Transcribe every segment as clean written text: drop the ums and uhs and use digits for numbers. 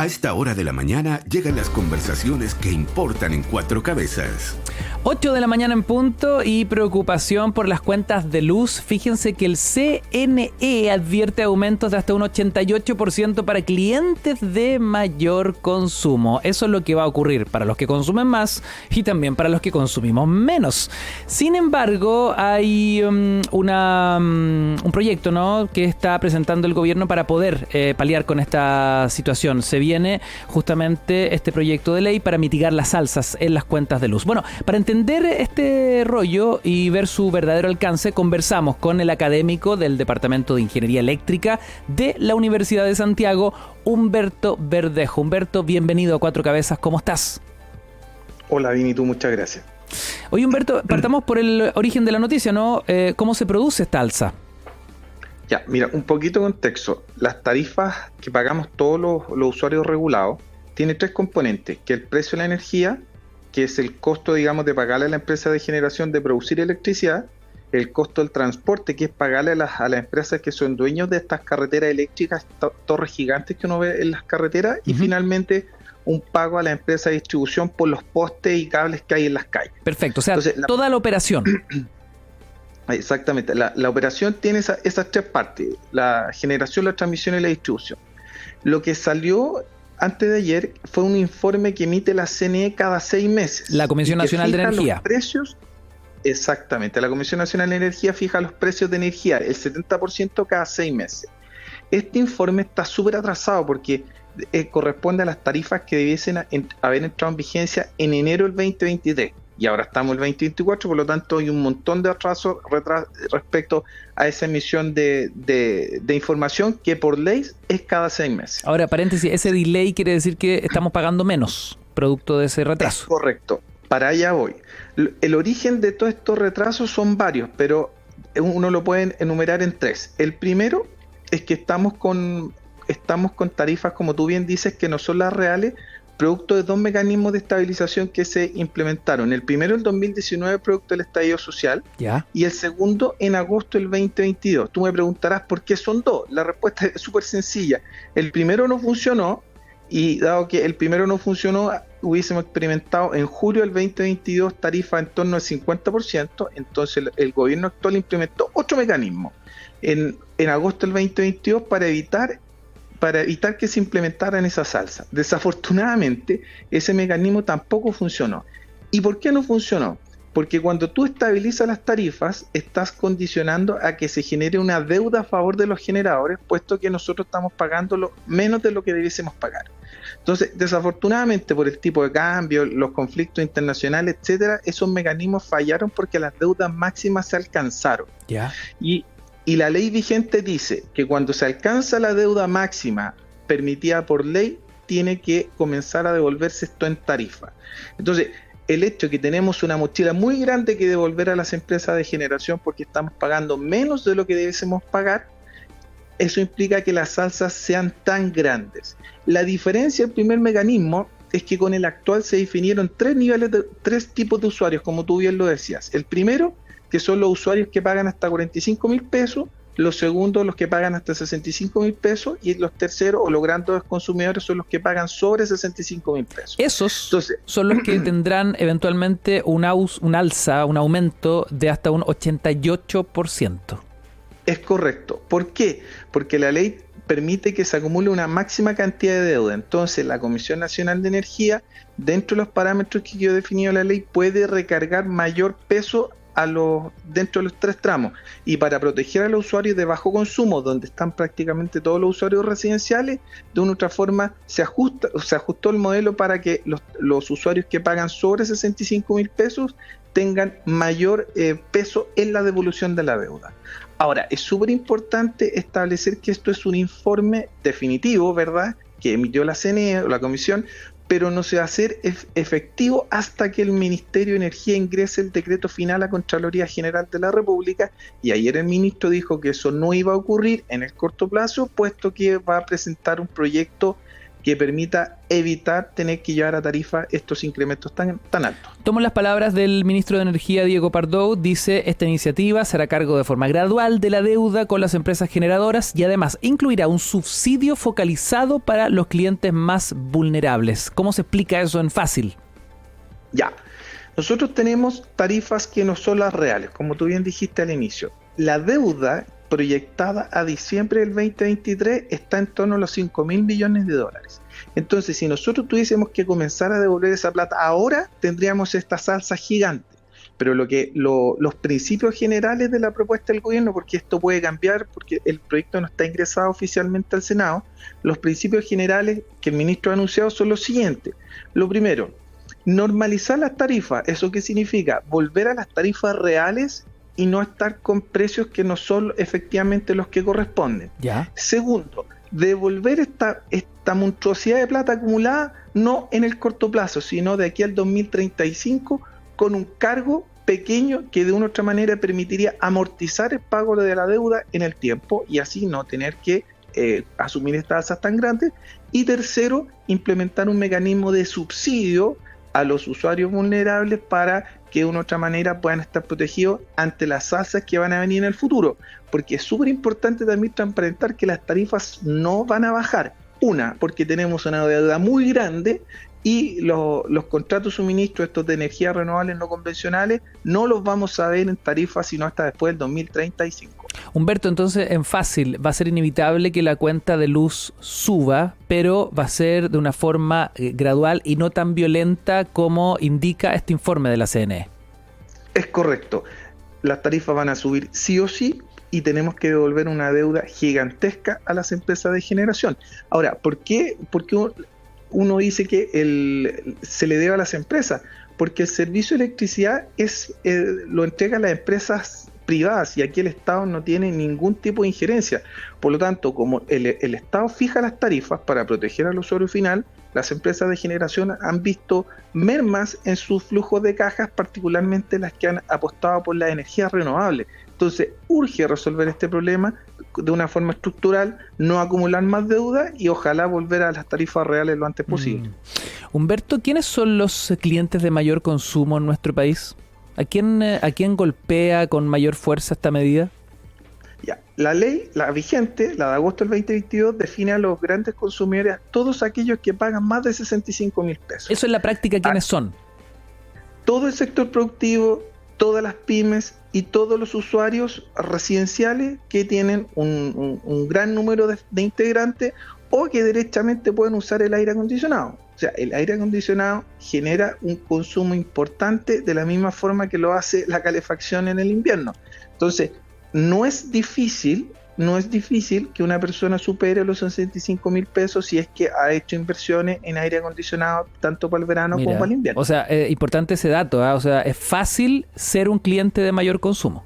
A esta hora de la mañana llegan las conversaciones que importan en Cuatro Cabezas. 8 de la mañana en punto y preocupación por las cuentas de luz. Fíjense que el CNE advierte aumentos de hasta un 88% para clientes de mayor consumo. Eso es lo que va a ocurrir para los que consumen más y también para los que consumimos menos. Sin embargo, hay un proyecto, ¿no?, que está presentando el gobierno para poder paliar con esta situación. Se viene justamente este proyecto de ley para mitigar las alzas en las cuentas de luz. Bueno, para entender este rollo y ver su verdadero alcance, conversamos con el académico del Departamento de Ingeniería Eléctrica de la Universidad de Santiago, Humberto Verdejo. Humberto, bienvenido a Cuatro Cabezas, ¿cómo estás? Hola, Vini, tú, muchas gracias. Oye, Humberto, partamos por el origen de la noticia, ¿no? ¿Cómo se produce esta alza? Ya, mira, un poquito de contexto. Las tarifas que pagamos todos los usuarios regulados tienen tres componentes, que el precio de la energía, que es el costo, digamos, de pagarle a la empresa de generación de producir electricidad, el costo del transporte, que es pagarle a las empresas que son dueños de estas carreteras eléctricas, torres gigantes que uno ve en las carreteras, y finalmente un pago a la empresa de distribución por los postes y cables que hay en las calles. Perfecto, o sea, entonces, toda la operación. Exactamente, la operación tiene esas tres partes: la generación, la transmisión y la distribución. Lo que salió antes de ayer fue un informe que emite la CNE cada 6 meses. La Comisión Nacional de Energía. Los precios, exactamente, la Comisión Nacional de Energía fija los precios de energía, el 70% cada 6 meses. Este informe está súper atrasado porque corresponde a las tarifas que debiesen haber entrado en vigencia en enero del 2023. Y ahora estamos en el 2024, por lo tanto hay un montón de atraso respecto a esa emisión de información que por ley es cada 6 meses. Ahora, paréntesis, ese delay quiere decir que estamos pagando menos producto de ese retraso. Es correcto, para allá voy. El origen de todos estos retrasos son varios, pero uno lo puede enumerar en 3. El primero es que estamos con tarifas, como tú bien dices, que no son las reales, producto de 2 mecanismos de estabilización que se implementaron. El primero, el 2019, producto del estallido social, ¿ya?, y el segundo, en agosto del 2022. Tú me preguntarás por qué son 2. La respuesta es súper sencilla. El primero no funcionó, y dado que el primero no funcionó, hubiésemos experimentado en julio del 2022 tarifas en torno al 50%, entonces el gobierno actual implementó otro mecanismo en agosto del 2022 para evitar que se implementaran esas alzas. Desafortunadamente, ese mecanismo tampoco funcionó. ¿Y por qué no funcionó? Porque cuando tú estabilizas las tarifas, estás condicionando a que se genere una deuda a favor de los generadores, puesto que nosotros estamos pagando menos de lo que debiésemos pagar. Entonces, desafortunadamente, por el tipo de cambio, los conflictos internacionales, etcétera, esos mecanismos fallaron porque las deudas máximas se alcanzaron. ¿Ya? Y la ley vigente dice que cuando se alcanza la deuda máxima permitida por ley, tiene que comenzar a devolverse esto en tarifa. Entonces, el hecho de que tenemos una mochila muy grande que devolver a las empresas de generación porque estamos pagando menos de lo que debiésemos pagar, eso implica que las alzas sean tan grandes. La diferencia del primer mecanismo es que con el actual se definieron 3 tipos de usuarios, como tú bien lo decías. El primero, que son los usuarios que pagan hasta 45,000 pesos, los segundos los que pagan hasta 65,000 pesos, y los terceros o los grandes consumidores son los que pagan sobre 65,000 pesos. Esos son los que tendrán eventualmente un alza, un aumento de hasta un 88%. Es correcto. ¿Por qué? Porque la ley permite que se acumule una máxima cantidad de deuda. Entonces, la Comisión Nacional de Energía, dentro de los parámetros que yo he definido en la ley, puede recargar mayor peso dentro de los 3 tramos, y para proteger a los usuarios de bajo consumo, donde están prácticamente todos los usuarios residenciales, de una u otra forma se ajustó el modelo para que los usuarios que pagan sobre 65,000 pesos tengan mayor peso en la devolución de la deuda. Ahora, es súper importante establecer que esto es un informe definitivo, ¿verdad?, que emitió la CNE o la Comisión, pero no se va a hacer efectivo hasta que el Ministerio de Energía ingrese el decreto final a Contraloría General de la República, y ayer el ministro dijo que eso no iba a ocurrir en el corto plazo, puesto que va a presentar un proyecto que permita evitar tener que llevar a tarifa estos incrementos tan altos. Tomo las palabras del ministro de Energía, Diego Pardo. Dice, esta iniciativa será cargo de forma gradual de la deuda con las empresas generadoras y además incluirá un subsidio focalizado para los clientes más vulnerables. ¿Cómo se explica eso en fácil? Ya, nosotros tenemos tarifas que no son las reales, como tú bien dijiste al inicio. La deuda proyectada a diciembre del 2023 está en torno a los 5.000 millones de dólares. Entonces, si nosotros tuviésemos que comenzar a devolver esa plata ahora, tendríamos esta salsa gigante. Pero los principios generales de la propuesta del gobierno, porque esto puede cambiar, porque el proyecto no está ingresado oficialmente al Senado, los principios generales que el ministro ha anunciado son los siguientes. Lo primero, normalizar las tarifas. ¿Eso qué significa? Volver a las tarifas reales y no estar con precios que no son efectivamente los que corresponden. ¿Ya? Segundo, devolver esta monstruosidad de plata acumulada no en el corto plazo, sino de aquí al 2035 con un cargo pequeño que de una u otra manera permitiría amortizar el pago de la deuda en el tiempo y así no tener que asumir estas tasas tan grandes. Y tercero, implementar un mecanismo de subsidio a los usuarios vulnerables para que de una u otra manera puedan estar protegidos ante las alzas que van a venir en el futuro, porque es súper importante también transparentar que las tarifas no van a bajar. Una, porque tenemos una deuda muy grande y los contratos de suministro estos de energías renovables no convencionales no los vamos a ver en tarifas sino hasta después del 2035. Humberto, entonces en fácil, va a ser inevitable que la cuenta de luz suba, pero va a ser de una forma gradual y no tan violenta como indica este informe de la CNE. Es correcto. Las tarifas van a subir sí o sí y tenemos que devolver una deuda gigantesca a las empresas de generación. Ahora, ¿por qué uno dice que se le debe a las empresas? Porque el servicio de electricidad lo entrega a las empresas privadas y aquí el Estado no tiene ningún tipo de injerencia. Por lo tanto, como el Estado fija las tarifas para proteger al usuario final, las empresas de generación han visto mermas en sus flujos de cajas, particularmente las que han apostado por las energías renovables. Entonces, urge resolver este problema de una forma estructural, no acumular más deuda y ojalá volver a las tarifas reales lo antes posible. Humberto, ¿quiénes son los clientes de mayor consumo en nuestro país? ¿A quién golpea con mayor fuerza esta medida? Ya, la ley, la vigente, la de agosto del 2022, define a los grandes consumidores, a todos aquellos que pagan más de 65.000 pesos. Eso en la práctica, ¿quiénes son? Todo el sector productivo, todas las pymes y todos los usuarios residenciales que tienen un gran número de integrantes o que derechamente pueden usar el aire acondicionado. O sea, el aire acondicionado genera un consumo importante de la misma forma que lo hace la calefacción en el invierno. Entonces, no es difícil que una persona supere los 65.000 pesos si es que ha hecho inversiones en aire acondicionado tanto para el verano como para el invierno. O sea, importante ese dato, ¿eh? O sea, es fácil ser un cliente de mayor consumo.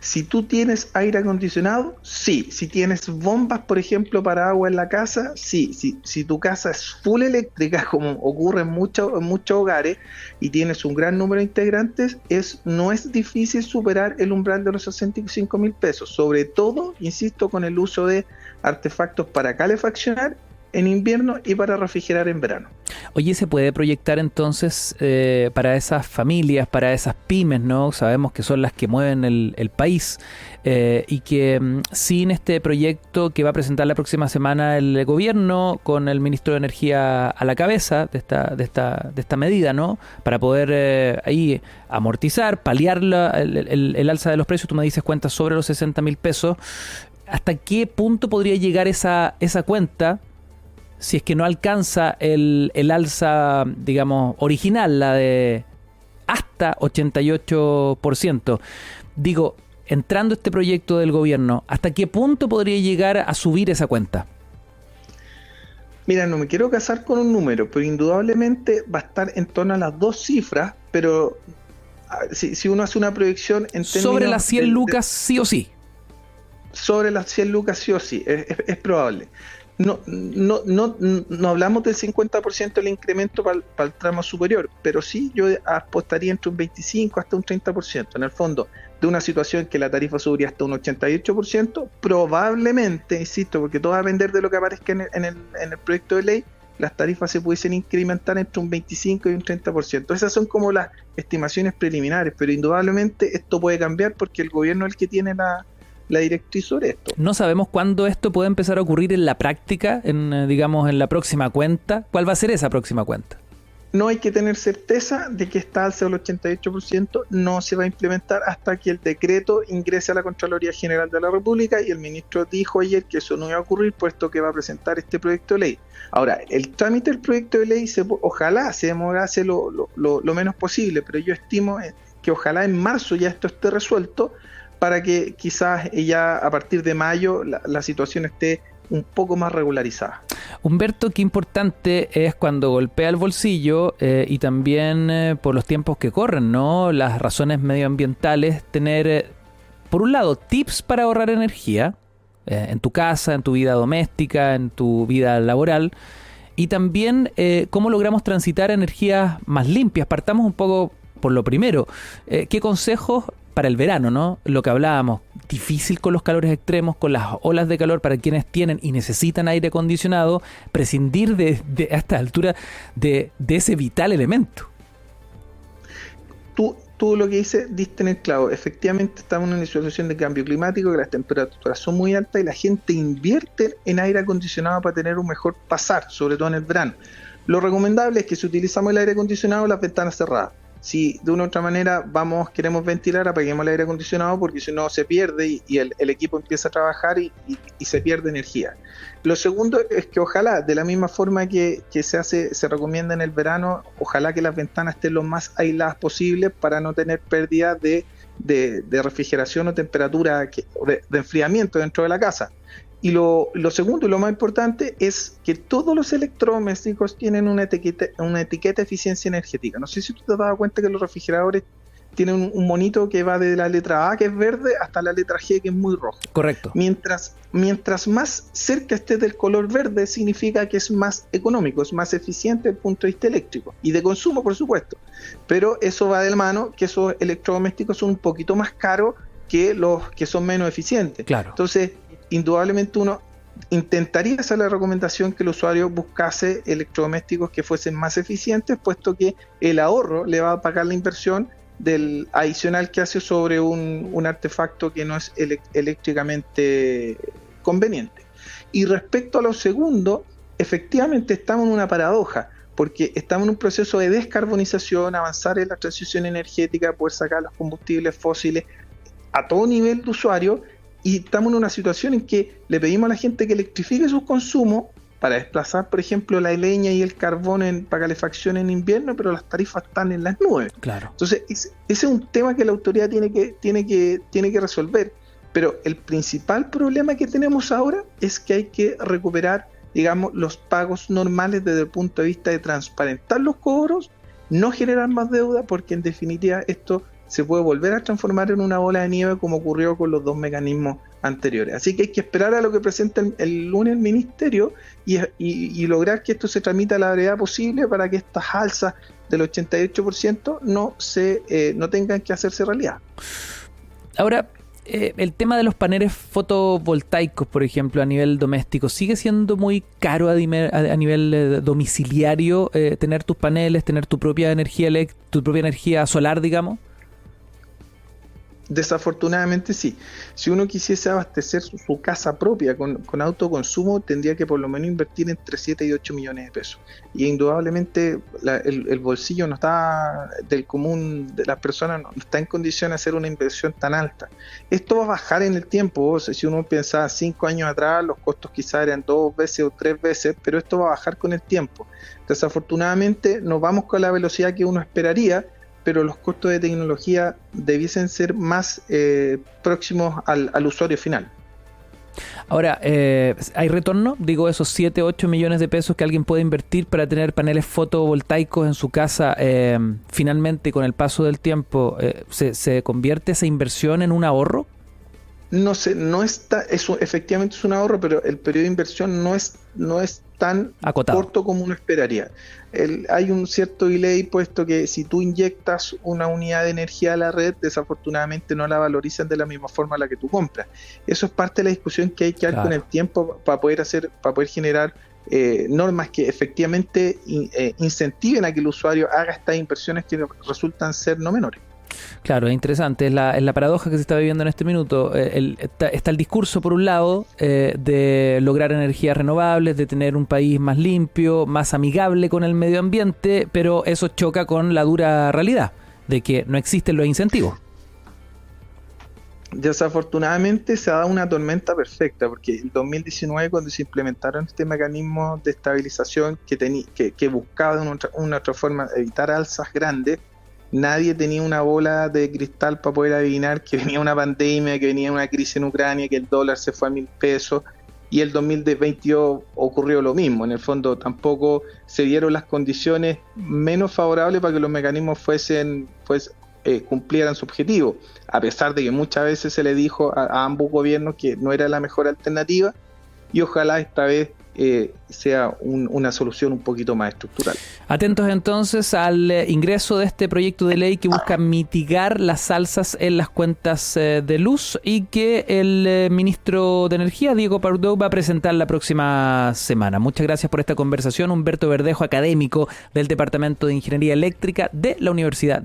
Si tú tienes aire acondicionado, sí. Si tienes bombas, por ejemplo, para agua en la casa, sí. Si tu casa es full eléctrica, como ocurre en muchos hogares, y tienes un gran número de integrantes, no es difícil superar el umbral de los 65.000 pesos. Sobre todo, insisto, con el uso de artefactos para calefaccionar en invierno y para refrigerar en verano. Oye, ¿se puede proyectar entonces para esas familias, para esas pymes, ¿no? Sabemos que son las que mueven el país y que sin este proyecto que va a presentar la próxima semana el gobierno con el ministro de Energía a la cabeza de esta medida, ¿no? Para poder ahí amortizar, paliar el alza de los precios. Tú me dices cuentas sobre los 60.000 pesos. ¿Hasta qué punto podría llegar esa cuenta si es que no alcanza el alza, digamos, original, la de hasta 88%? Digo, entrando este proyecto del gobierno, ¿hasta qué punto podría llegar a subir esa cuenta? Mira, no me quiero casar con un número, pero indudablemente va a estar en torno a las 2 cifras, pero si uno hace una proyección en términos... Sobre las 100 lucas sí o sí. Sobre las 100 lucas sí o sí, es probable. No hablamos del 50% del incremento para el tramo superior, pero sí yo apostaría entre un 25 hasta un 30%. En el fondo, de una situación en que la tarifa subiría hasta un 88%, probablemente, insisto, porque todo va a depender de lo que aparezca en el proyecto de ley, las tarifas se pudiesen incrementar entre un 25 y un 30%. Esas son como las estimaciones preliminares, pero indudablemente esto puede cambiar porque el gobierno es el que tiene la directriz sobre esto. No sabemos cuándo esto puede empezar a ocurrir en la práctica, digamos, en la próxima cuenta. ¿Cuál va a ser esa próxima cuenta? No hay que tener certeza de que esta alza del 88% no se va a implementar hasta que el decreto ingrese a la Contraloría General de la República, y el ministro dijo ayer que eso no iba a ocurrir puesto que va a presentar este proyecto de ley. Ahora, el trámite del proyecto de ley ojalá se demorase lo menos posible, pero yo estimo que ojalá en marzo ya esto esté resuelto para que quizás ya a partir de mayo la situación esté un poco más regularizada. Humberto, qué importante es cuando golpea el bolsillo y también por los tiempos que corren, ¿no? Las razones medioambientales, tener, por un lado, tips para ahorrar energía en tu casa, en tu vida doméstica, en tu vida laboral, y también cómo logramos transitar energías más limpias. Partamos un poco por lo primero. ¿Qué consejos para el verano, ¿no? Lo que hablábamos, difícil con los calores extremos, con las olas de calor para quienes tienen y necesitan aire acondicionado, prescindir de a esta altura de ese vital elemento. Tú lo que dices, diste en el clavo. Efectivamente estamos en una situación de cambio climático, que las temperaturas son muy altas y la gente invierte en aire acondicionado para tener un mejor pasar, sobre todo en el verano. Lo recomendable es que si utilizamos el aire acondicionado, las ventanas cerradas. Si de una u otra manera queremos ventilar, apaguemos el aire acondicionado, porque si no se pierde y el equipo empieza a trabajar y se pierde energía. Lo segundo es que ojalá, de la misma forma que se recomienda en el verano, ojalá que las ventanas estén lo más aisladas posible para no tener pérdida de refrigeración o temperatura, de enfriamiento dentro de la casa. Y lo segundo y lo más importante es que todos los electrodomésticos tienen una etiqueta de eficiencia energética. No sé si tú te has dado cuenta que los refrigeradores tienen un monito que va desde la letra A, que es verde, hasta la letra G, que es muy rojo. Correcto. Mientras más cerca esté del color verde, significa que es más económico, es más eficiente desde el punto de vista eléctrico y de consumo, por supuesto. Pero eso va de la mano que esos electrodomésticos son un poquito más caros que los que son menos eficientes. Claro. Entonces, indudablemente uno intentaría hacer la recomendación que el usuario buscase electrodomésticos que fuesen más eficientes, puesto que el ahorro le va a pagar la inversión del adicional que hace sobre un artefacto que no es eléctricamente conveniente. Y respecto a lo segundo, efectivamente estamos en una paradoja, porque estamos en un proceso de descarbonización, avanzar en la transición energética, poder sacar los combustibles fósiles a todo nivel de usuario. Y estamos en una situación en que le pedimos a la gente que electrifique sus consumos para desplazar, por ejemplo, la leña y el carbón para calefacción en invierno, pero las tarifas están en las nubes. Claro. Entonces, ese es un tema que la autoridad tiene que resolver. Pero el principal problema que tenemos ahora es que hay que recuperar, digamos, los pagos normales desde el punto de vista de transparentar los cobros, no generar más deuda, porque en definitiva esto se puede volver a transformar en una bola de nieve, como ocurrió con los dos mecanismos anteriores. Así que hay que esperar a lo que presente el lunes el ministerio y lograr que esto se tramite a la brevedad posible para que estas alzas del 88% no tengan que hacerse realidad. Ahora, el tema de los paneles fotovoltaicos, por ejemplo, a nivel doméstico, ¿sigue siendo muy caro a nivel domiciliario tener tus paneles, tener tu propia energía solar, digamos? Desafortunadamente sí. Si uno quisiese abastecer su casa propia con autoconsumo, tendría que por lo menos invertir entre 7 y 8 millones de pesos. Y indudablemente el bolsillo no está del común de las personas, no está en condición de hacer una inversión tan alta. Esto va a bajar en el tiempo. O sea, si uno pensaba 5 años atrás, los costos quizás eran 2 veces o 3 veces, pero esto va a bajar con el tiempo. Desafortunadamente no vamos con la velocidad que uno esperaría, pero los costos de tecnología debiesen ser más próximos al usuario final. Ahora, ¿hay retorno? Digo, esos 7, 8 millones de pesos que alguien puede invertir para tener paneles fotovoltaicos en su casa, finalmente con el paso del tiempo, ¿se convierte esa inversión en un ahorro? no está, efectivamente es un ahorro, pero el periodo de inversión no es tan acotado, corto como uno esperaría. Hay un cierto delay, puesto que si tú inyectas una unidad de energía a la red, desafortunadamente no la valorizan de la misma forma a la que tú compras. Eso es parte de la discusión que hay que dar con el tiempo para poder generar normas que efectivamente incentiven a que el usuario haga estas inversiones que resultan ser no menores. Claro, es interesante, es la paradoja que se está viviendo en este minuto. Está el discurso, por un lado, de lograr energías renovables, de tener un país más limpio, más amigable con el medio ambiente, pero eso choca con la dura realidad de que no existen los incentivos. Desafortunadamente se ha dado una tormenta perfecta, porque en 2019, cuando se implementaron este mecanismo de estabilización que buscaba de una otra forma evitar alzas grandes, nadie tenía una bola de cristal para poder adivinar que venía una pandemia, que venía una crisis en Ucrania, que el dólar se fue a 1.000 pesos, y el 2022 ocurrió lo mismo. En el fondo tampoco se dieron las condiciones menos favorables para que los mecanismos cumplieran su objetivo, a pesar de que muchas veces se le dijo a ambos gobiernos que no era la mejor alternativa, y ojalá esta vez sea una solución un poquito más estructural. Atentos entonces al ingreso de este proyecto de ley que busca mitigar las alzas en las cuentas de luz y que el ministro de Energía, Diego Pardo, va a presentar la próxima semana. Muchas gracias por esta conversación, Humberto Verdejo, académico del Departamento de Ingeniería Eléctrica de la Universidad